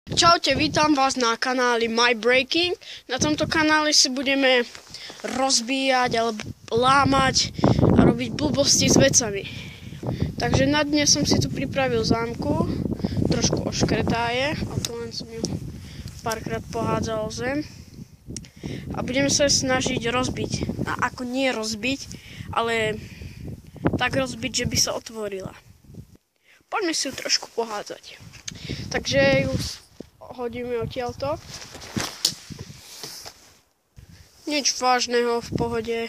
Čaute, vítam vás na kanáli My Breaking. Na tomto kanále si budeme rozbíjať alebo lámať a robiť blbosti s vecami. Takže na dnes som si tu pripravil zámku. Trošku oškretá je, a to len som ju párkrát pohádzal o zem. A budeme sa snažiť rozbiť. A ako nie rozbiť, ale tak rozbiť, že by sa otvorila. Poďme si ju trošku pohádzať. Takže ju hodíme odtiaľto. Nič vážneho, v pohode.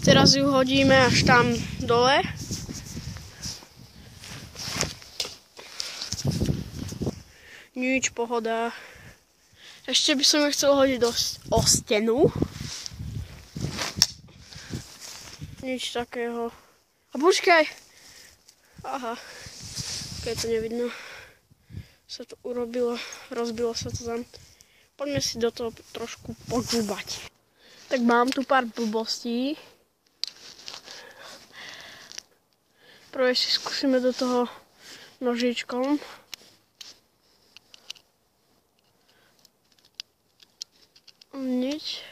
Teraz ju hodíme až tam dole. Nič, pohoda. Ešte by som ju chcel hodiť o stenu. Nič takého. A počkaj! Aha, keď to nevidno. Sa to urobilo, rozbilo sa to tam. Poďme si do toho trošku podžúbať. Tak mám tu pár blbostí. Prvé si skúsime do toho nožičkom. Nič.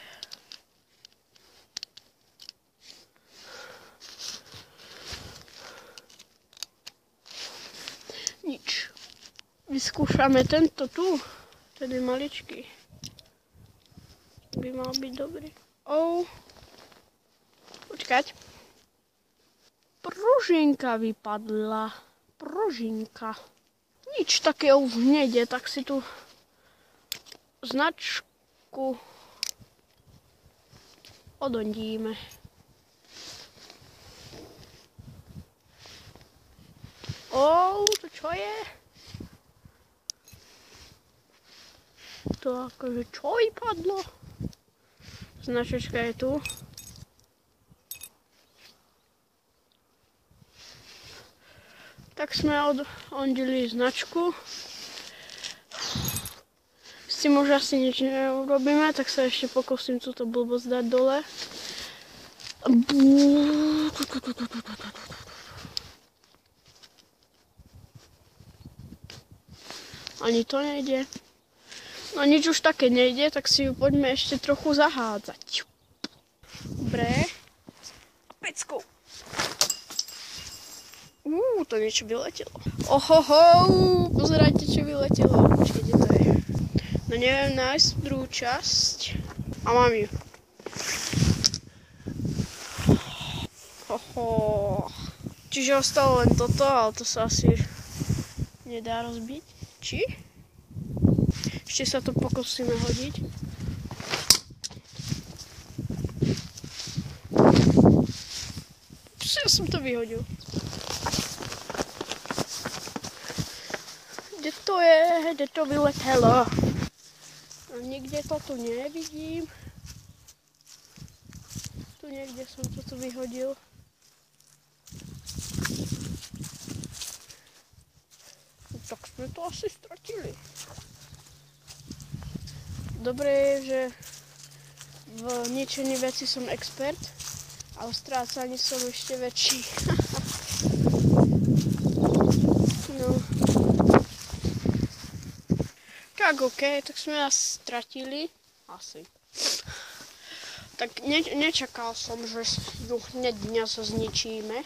Nič. Vyskúšame tento tu. Ten je maličký. By mal byť dobrý. Počkať. Pružinka vypadla. Pružinka. Nič takého už nejde, tak si tu značku odondíme. To čo je? To akože čo vypadlo? Značečka je tu. Tak sme odondili značku. S tým už asi nič neurobíme, tak sa ešte pokúsim túto blbosť dať dole. Ani to nejde. No nič už také nejde, tak si ju poďme ešte trochu zahádzať. Dobre. Peckou. To niečo vyletelo. Ohoho, pozerajte, čo vyletelo. Počkej, kde to je? No neviem nájsť druhú časť. A mám ju. Čiže ostalo len toto, ale to sa asi nedá rozbiť. Či? Ešte sa to pokúsime hodiť. Ja som to vyhodil. Kde to je? Kde to vyletelo? No, nikde to tu nevidím. Tu niekde som toto vyhodil. Tak sme to asi stratili. Dobre je, že v ničení veci som expert, a v strácaní som ešte väčší. No. Tak okej, tak sme nás stratili. Asi. Tak nečakal som, že ju hneď dnes zničíme.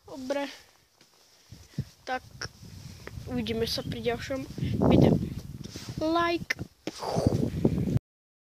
Dobre. Tak uvidíme sa pri ďalšom videu. Like.